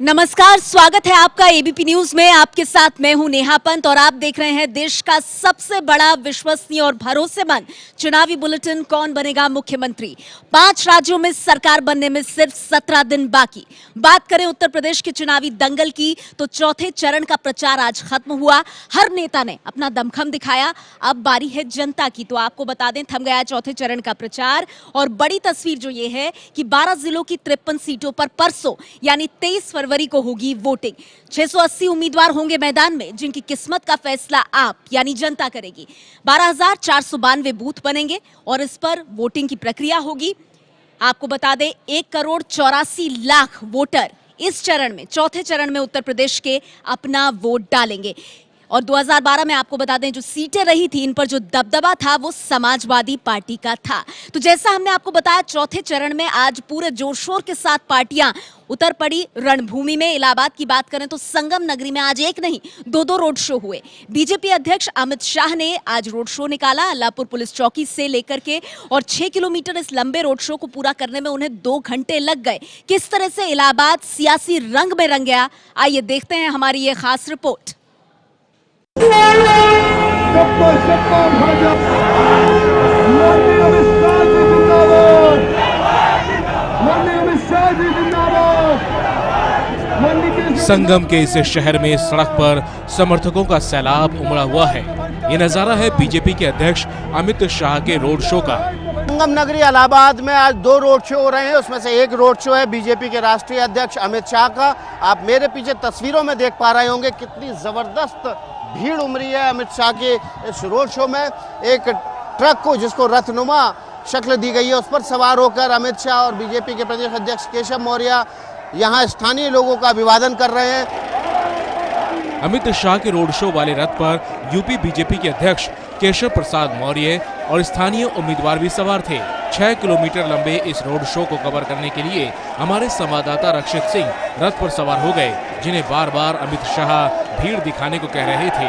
नमस्कार, स्वागत है आपका एबीपी न्यूज में। आपके साथ मैं हूं नेहा पंत और आप देख रहे हैं देश का सबसे बड़ा, विश्वसनीय और भरोसेमंद चुनावी बुलेटिन कौन बनेगा मुख्यमंत्री। 5 राज्यों में सरकार बनने में सिर्फ 17 दिन बाकी। बात करें उत्तर प्रदेश के चुनावी दंगल की तो चौथे चरण का प्रचार आज खत्म हुआ। हर नेता ने अपना दमखम दिखाया। अब बारी है जनता की। तो आपको बता दें, थम गया चौथे चरण का प्रचार और बड़ी तस्वीर जो ये है कि 12 जिलों की 53 सीटों पर परसों यानी 23 फरवरी को होगी वोटिंग। 680 उम्मीदवार होंगे मैदान में, जिनकी किस्मत का फैसला आप यानी जनता करेगी। 12,492 बूथ बनेंगे और इस पर वोटिंग की प्रक्रिया होगी। आपको बता दें, 1,84,00,000 वोटर इस चरण में, चौथे चरण में उत्तर प्रदेश के अपना वोट डालेंगे। और 2012 में आपको बता दें, जो सीटें रही थी, इन पर जो दबदबा था वो समाजवादी पार्टी का था। तो जैसा हमने आपको बताया, चौथे चरण में आज पूरे जोर शोर के साथ पार्टियां उतर पड़ी रणभूमि में। इलाहाबाद की बात करें तो संगम नगरी में आज एक नहीं 2 रोड शो हुए। बीजेपी अध्यक्ष अमित शाह ने आज रोड शो निकाला अल्लाहपुर पुलिस चौकी से लेकर के, और 6 किलोमीटर इस लंबे रोड शो को पूरा करने में उन्हें 2 घंटे लग गए। किस तरह से इलाहाबाद सियासी रंग में रंग गया, आइए देखते हैं हमारी ये खास रिपोर्ट। संगम के इस शहर में सड़क पर समर्थकों का सैलाब उमड़ा हुआ है। ये नजारा है बीजेपी के अध्यक्ष अमित शाह के रोड शो का। संगम नगरी इलाहाबाद में आज 2 रोड शो हो रहे हैं। उसमें से एक रोड शो है बीजेपी के राष्ट्रीय अध्यक्ष अमित शाह का। आप मेरे पीछे तस्वीरों में देख पा रहे होंगे कितनी जबरदस्त भीड़ उमड़ी है अमित शाह के इस रोड शो में। एक ट्रक को, जिसको रथनुमा शक्ल दी गई है, उस पर सवार होकर अमित शाह और बीजेपी के प्रदेश अध्यक्ष केशव मौर्य यहाँ स्थानीय लोगों का अभिवादन कर रहे हैं। अमित शाह के रोड शो वाले रथ पर यूपी बीजेपी के अध्यक्ष केशव प्रसाद मौर्य और स्थानीय उम्मीदवार भी सवार थे। 6 किलोमीटर लंबे इस रोड शो को कवर करने के लिए हमारे संवाददाता रक्षित सिंह रथ पर सवार हो गए, जिन्हें बार बार अमित शाह भीड़ दिखाने को कह रहे थे।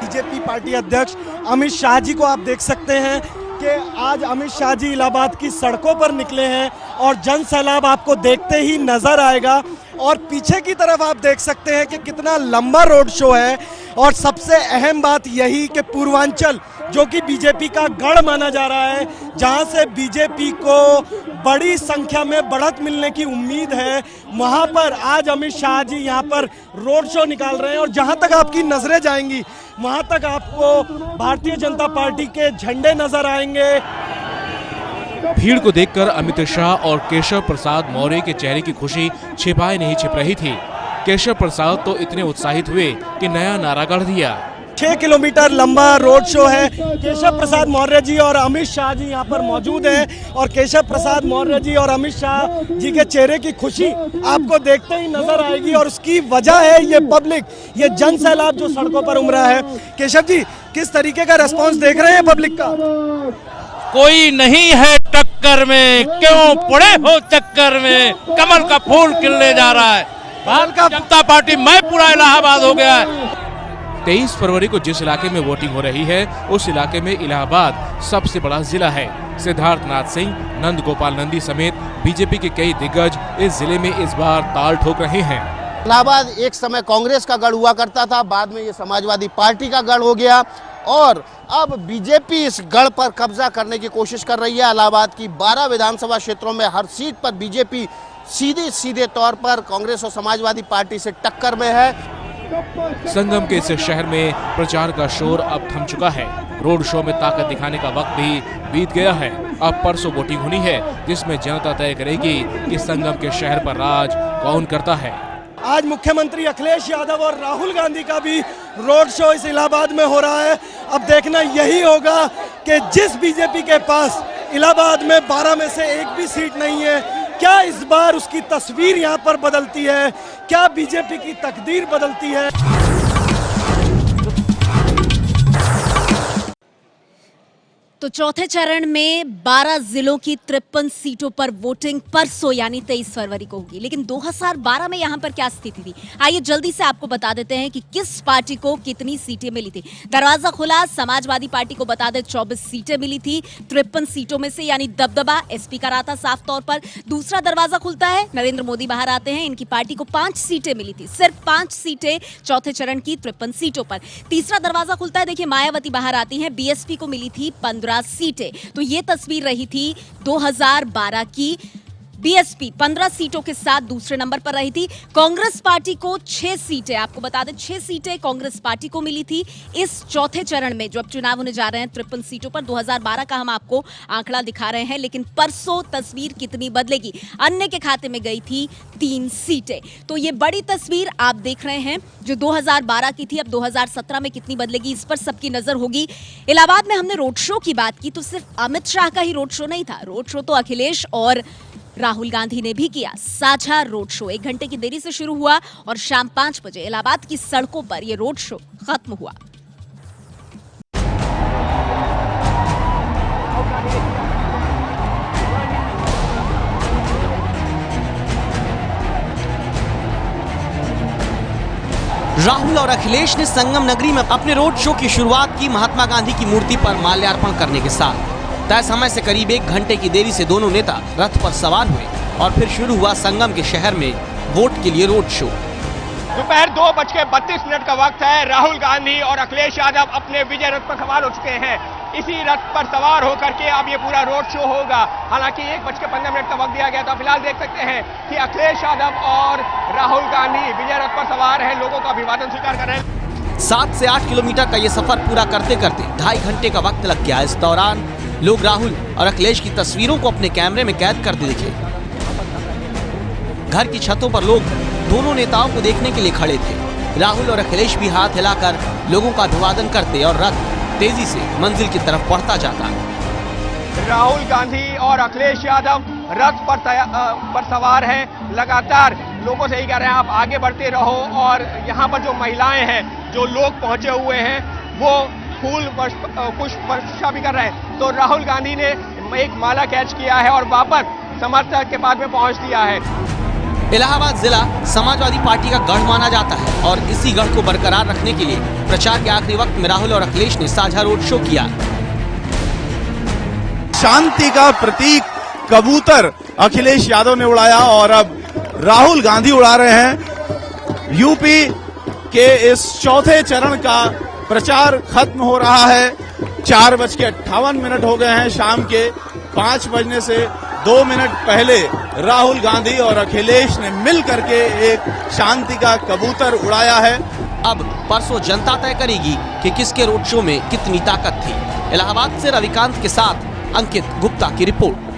बीजेपी पार्टी अध्यक्ष अमित शाह जी को आप देख सकते हैं कि आज अमित शाह जी इलाहाबाद की सड़कों पर निकले हैं और जन सैलाब आपको देखते ही नजर आएगा। और पीछे की तरफ आप देख सकते हैं कि कितना लंबा रोड शो है। और सबसे अहम बात यही कि पूर्वांचल, जो कि बीजेपी का गढ़ माना जा रहा है, जहां से बीजेपी को बड़ी संख्या में बढ़त मिलने की उम्मीद है, वहां पर आज अमित शाह जी यहां पर रोड शो निकाल रहे हैं। और जहां तक आपकी नजरें जाएंगी, वहां तक आपको भारतीय जनता पार्टी के झंडे नजर आएंगे। भीड़ को देखकर अमित शाह और केशव प्रसाद मौर्य के चेहरे की खुशी छिपाए नहीं छिप रही थी। केशव प्रसाद तो इतने उत्साहित हुए कि नया नारा गढ़ दिया। 6 किलोमीटर लंबा रोड शो है। केशव प्रसाद मौर्य जी और अमित शाह जी यहाँ पर मौजूद हैं और केशव प्रसाद मौर्य जी और अमित शाह जी के चेहरे की खुशी आपको देखते ही नजर आएगी। और उसकी वजह है ये पब्लिक, ये जन सैलाब जो सड़कों पर उमड़ा है। केशव जी, किस तरीके का रेस्पॉन्स देख रहे हैं पब्लिक का? कोई नहीं है टक्कर में, क्यों पड़े हो चक्कर में, कमल का फूल खिलने जा रहा है। भारतीय जनता पार्टी में पूरा इलाहाबाद हो गया है। 23 फरवरी को जिस इलाके में वोटिंग हो रही है, उस इलाके में इलाहाबाद सबसे बड़ा जिला है। सिद्धार्थ नाथ सिंह, नंद गोपाल नंदी समेत बीजेपी के कई दिग्गज इस जिले में इस बार ताल ठोक रहे हैं। इलाहाबाद एक समय कांग्रेस का गढ़ हुआ करता था, बाद में ये समाजवादी पार्टी का गढ़ हो गया और अब बीजेपी इस गढ़ पर कब्जा करने की कोशिश कर रही है। इलाहाबाद की 12 विधानसभा क्षेत्रों में हर सीट पर बीजेपी सीधे तौर पर कांग्रेस और समाजवादी पार्टी से टक्कर में है। संगम के इस शहर में प्रचार का शोर अब थम चुका है। रोड शो में ताकत दिखाने का वक्त भी बीत गया है। अब परसों वोटिंग होनी है, जिसमें जनता तय करेगी कि संगम के शहर पर राज कौन करता है। आज मुख्यमंत्री अखिलेश यादव और राहुल गांधी का भी रोड शो इस इलाहाबाद में हो रहा है। अब देखना यही होगा कि जिस बीजेपी के पास इलाहाबाद में 12 में से एक भी सीट नहीं है, क्या इस बार उसकी तस्वीर यहां पर बदलती है, क्या बीजेपी की तकदीर बदलती है। तो चौथे चरण में 12 जिलों की 53 सीटों पर वोटिंग परसों यानी 23 फरवरी को होगी। लेकिन 2012 में यहां पर क्या स्थिति थी, आइए जल्दी से आपको बता देते हैं कि किस पार्टी को कितनी सीटें मिली थी। दरवाजा खुला, समाजवादी पार्टी को बता दें 24 सीटें मिली थी 53 सीटों में से, यानी दबदबा एसपी का रहा था साफ तौर पर। दूसरा दरवाजा खुलता है, नरेंद्र मोदी बाहर आते हैं, इनकी पार्टी को 5 सीटें मिली थी, सिर्फ 5 सीटें चौथे चरण की 53 सीटों पर। तीसरा दरवाजा खुलता है, देखिए मायावती बाहर आती हैं, बीएसपी को मिली थी 15 सीटें। तो ये तस्वीर रही थी 2012 की। बीएसपी 15 सीटों के साथ दूसरे नंबर पर रही थी। कांग्रेस पार्टी को 6 सीटें, आपको बता दें 6 सीटें कांग्रेस पार्टी को मिली थी इस चौथे चरण में जो अब चुनाव होने जा रहे हैं 53 सीटों पर। 2012 का हम आपको आंकड़ा दिखा रहे हैं, लेकिन परसों तस्वीर कितनी बदलेगी, अन्य के खाते में गई थी 3 सीटें। तो ये बड़ी तस्वीर आप देख रहे हैं जो 2012 की थी, अब 2017 में कितनी बदलेगी इस पर सबकी नजर होगी। इलाहाबाद में हमने रोड शो की बात की तो सिर्फ अमित शाह का ही रोड शो नहीं था, रोड शो तो अखिलेश और राहुल गांधी ने भी किया। साझा रोड शो 1 घंटे की देरी से शुरू हुआ और शाम 5 बजे इलाहाबाद की सड़कों पर यह रोड शो खत्म हुआ। राहुल और अखिलेश ने संगम नगरी में अपने रोड शो की शुरुआत की महात्मा गांधी की मूर्ति पर माल्यार्पण करने के साथ। तय समय से करीब 1 घंटे की देरी से दोनों नेता रथ पर सवार हुए और फिर शुरू हुआ संगम के शहर में वोट के लिए रोड शो। दोपहर 2:32 का वक्त है। राहुल गांधी और अखिलेश यादव अपने विजय रथ पर सवार हो चुके हैं। इसी रथ पर सवार होकर के अब ये पूरा रोड शो होगा। हालांकि 1:15 का वक्त दिया गया, तो फिलहाल देख सकते हैं कि अखिलेश यादव और राहुल गांधी विजय रथ पर सवार हैं, लोगों का अभिवादन स्वीकार कर रहे हैं। 7 से 8 किलोमीटर का ये सफर पूरा करते करते 2.5 घंटे का वक्त लग गया। इस दौरान लोग राहुल और अखिलेश की तस्वीरों को अपने कैमरे में कैद करते दिखे। घर की छतों पर लोग दोनों नेताओं को देखने के लिए खड़े थे। राहुल और अखिलेश भी हाथ हिलाकर लोगों का अभिवादन करते और रथ तेजी से मंजिल की तरफ बढ़ता जाता। राहुल गांधी और अखिलेश यादव रथ पर सवार हैं। लगातार लोगों से यही कह रहे हैं आप आगे बढ़ते रहो। और यहाँ पर जो महिलाएं हैं, जो लोग पहुंचे हुए हैं, वो फूल पुष्प वर्षा भी कर रहे हैं। तो राहुल गांधी ने एक माला कैच किया है और वापस समर्थक के पास में पहुंच दिया है। इलाहाबाद जिला समाजवादी पार्टी का गढ़ माना जाता है और इसी गढ़ को बरकरार रखने के लिए प्रचार के आखिरी वक्त में राहुल और अखिलेश ने साझा रोड शो किया। शांति का प्रतीक कबूतर अखिलेश यादव ने उड़ाया और अब राहुल गांधी उड़ा रहे हैं। यूपी के इस चौथे चरण का प्रचार खत्म हो रहा है। 4:58 हो गए हैं। शाम के 5 बजने से 2 मिनट पहले राहुल गांधी और अखिलेश ने मिल करके एक शांति का कबूतर उड़ाया है। अब परसों जनता तय करेगी कि किसके रोड शो में कितनी ताकत थी। इलाहाबाद से रविकांत के साथ अंकित गुप्ता की रिपोर्ट।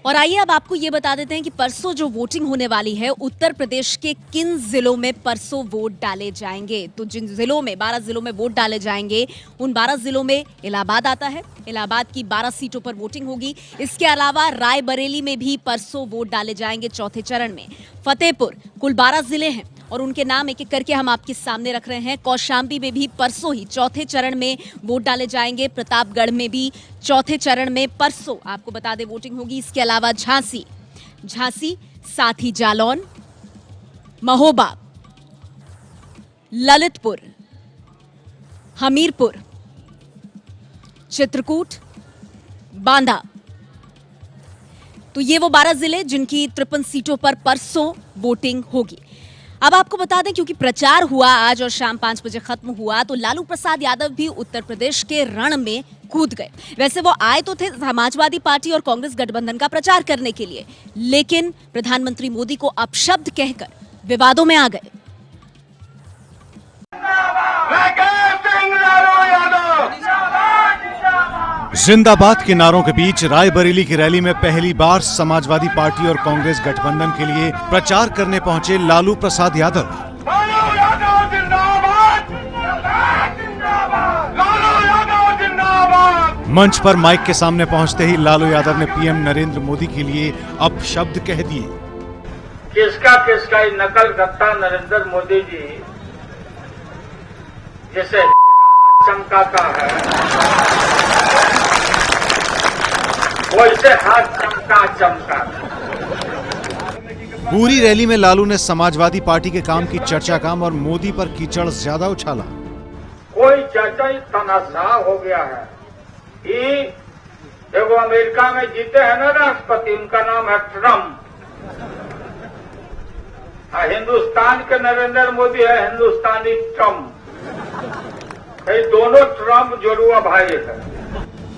और आइए अब आपको ये बता देते हैं कि परसों जो वोटिंग होने वाली है, उत्तर प्रदेश के किन जिलों में परसों वोट डाले जाएंगे। तो जिन जिलों में 12 जिलों में वोट डाले जाएंगे, उन 12 जिलों में इलाहाबाद आता है। इलाहाबाद की 12 सीटों पर वोटिंग होगी। इसके अलावा रायबरेली में भी परसों वोट डाले जाएंगे चौथे चरण में। फतेहपुर, कुल 12 जिले हैं और उनके नाम एक एक करके हम आपके सामने रख रहे हैं। कौशाम्बी में भी परसों ही चौथे चरण में वोट डाले जाएंगे। प्रतापगढ़ में भी चौथे चरण में परसों आपको बता दें वोटिंग होगी। इसके अलावा झांसी, साथ ही जालौन, महोबा, ललितपुर, हमीरपुर, चित्रकूट, बांदा। तो ये वो 12 जिले जिनकी 53 सीटों पर परसों वोटिंग होगी। अब आपको बता दें क्योंकि प्रचार हुआ आज और शाम 5 बजे खत्म हुआ, तो लालू प्रसाद यादव भी उत्तर प्रदेश के रण में कूद गए। वैसे वो आए तो थे समाजवादी पार्टी और कांग्रेस गठबंधन का प्रचार करने के लिए, लेकिन प्रधानमंत्री मोदी को अपशब्द कहकर विवादों में आ गए। जिंदाबाद के नारों के बीच रायबरेली की रैली में पहली बार समाजवादी पार्टी और कांग्रेस गठबंधन के लिए प्रचार करने पहुंचे लालू प्रसाद यादव। मंच पर माइक के सामने पहुंचते ही लालू यादव ने पीएम नरेंद्र मोदी के लिए अपशब्द कह दिए। किसका नकल करता नरेंद्र मोदी जी जिसे चमकाता है वैसे हाथ चमका। पूरी रैली में लालू ने समाजवादी पार्टी के काम की चर्चा कम और मोदी पर कीचड़ ज्यादा उछाला। कोई चर्चा ही तनाशाह हो गया है कि देखो अमेरिका में जीते हैं ना राष्ट्रपति, उनका नाम है ट्रम्प। हिंदुस्तान के नरेंद्र मोदी है हिंदुस्तानी ट्रम्प। ये दोनों ट्रम्प जोड़ुआ भाई है।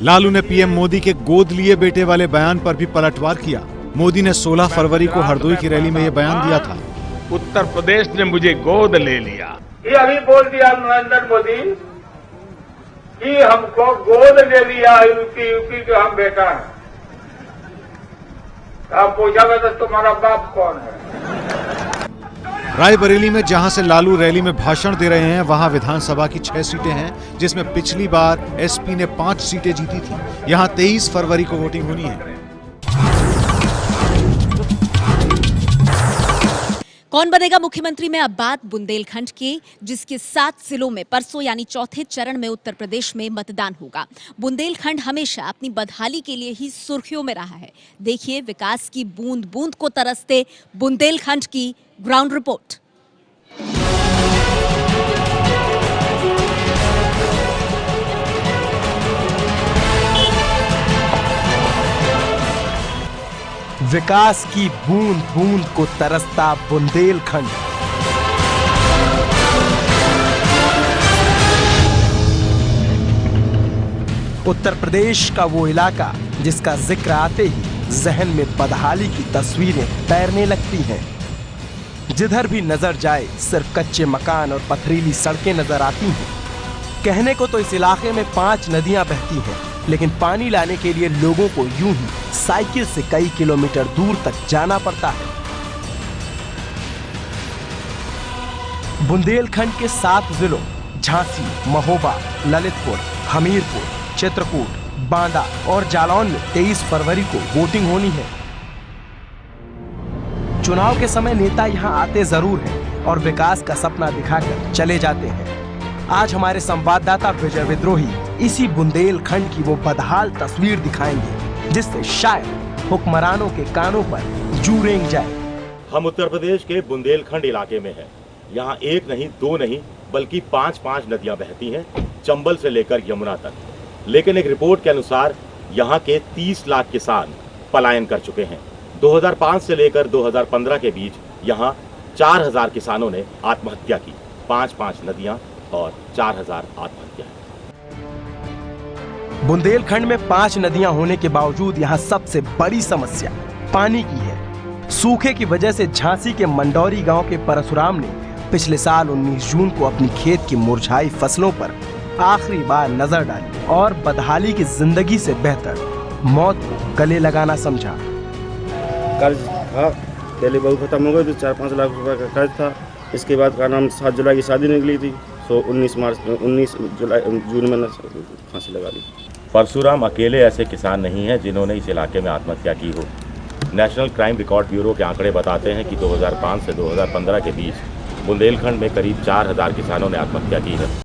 लालू ने पीएम मोदी के गोद लिए बेटे वाले बयान पर भी पलटवार किया। मोदी ने 16 फरवरी को हरदोई की रैली में यह बयान दिया था। उत्तर प्रदेश ने मुझे गोद ले लिया। ये अभी बोल दिया नरेंद्र मोदी कि हमको गोद ले लिया यूपी का हम बेटा है। आप पूछा तो तुम्हारा बाप कौन है? रायबरेली में जहां से लालू रैली में भाषण दे रहे हैं, वहां विधानसभा की 6 सीटें हैं, जिसमें पिछली बार एसपी ने 5 सीटें जीती थी। यहां 23 फरवरी को वोटिंग होनी है। कौन बनेगा मुख्यमंत्री में अब बात बुंदेलखंड की, जिसके 7 जिलों में परसों यानी चौथे चरण में उत्तर प्रदेश में मतदान होगा। बुंदेलखंड हमेशा अपनी बदहाली के लिए ही सुर्खियों में रहा है। देखिए विकास की बूंद बूंद को तरसते बुंदेलखंड की ग्राउंड रिपोर्ट। विकास की बूंद बूंद को तरसता बुंदेलखंड। उत्तर प्रदेश का वो इलाका जिसका जिक्र आते ही जहन में बदहाली की तस्वीरें तैरने लगती हैं। जिधर भी नजर जाए सिर्फ कच्चे मकान और पथरीली सड़कें नजर आती हैं। कहने को तो इस इलाके में 5 नदियां बहती हैं, लेकिन पानी लाने के लिए लोगों को यूं ही साइकिल से कई किलोमीटर दूर तक जाना पड़ता है। बुंदेलखंड के 7 जिलों झांसी, महोबा, ललितपुर, हमीरपुर, चित्रकूट, बांदा और जालौन में 23 फरवरी को वोटिंग होनी है। चुनाव के समय नेता यहां आते जरूर हैं और विकास का सपना दिखाकर चले जाते हैं। आज हमारे संवाददाता विजय विद्रोही इसी बुंदेलखंड की वो बदहाल तस्वीर दिखाएंगे, जिससे शायद हुक्मरानों के कानों पर जू रेंग जाए। हम उत्तर प्रदेश के बुंदेलखंड इलाके में हैं। यहाँ 1 नहीं 2 नहीं बल्कि 5 नदियाँ बहती हैं, चंबल से लेकर यमुना तक। लेकिन एक रिपोर्ट के अनुसार यहाँ के 30 लाख किसान पलायन कर चुके हैं। 2005 से लेकर 2015 के बीच यहाँ 4000 किसानों ने आत्महत्या की। 5 नदियाँ और 4000 आत्महत्या। बुंदेलखंड में 5 नदियां होने के बावजूद यहाँ सबसे बड़ी समस्या पानी की है। सूखे की वजह से झांसी के मंडौरी गांव के परशुराम ने पिछले साल 19 जून को अपनी खेत की मुरझाई फसलों पर आखिरी बार नजर डाली और बदहाली की जिंदगी से बेहतर मौत को गले लगाना समझा। कर्ज था, पहले बहू खत्म हो गई तो 4-5 लाख रुपए का कर्ज था। इसके बाद का नाम 7 जुलाई की शादी निकली थी, तो 19 जून में फांसी लगा ली। परशुराम अकेले ऐसे किसान नहीं हैं जिन्होंने इस इलाके में आत्महत्या की हो। नेशनल क्राइम रिकॉर्ड ब्यूरो के आंकड़े बताते हैं कि 2005 से 2015 के बीच बुंदेलखंड में करीब 4000 किसानों ने आत्महत्या की है।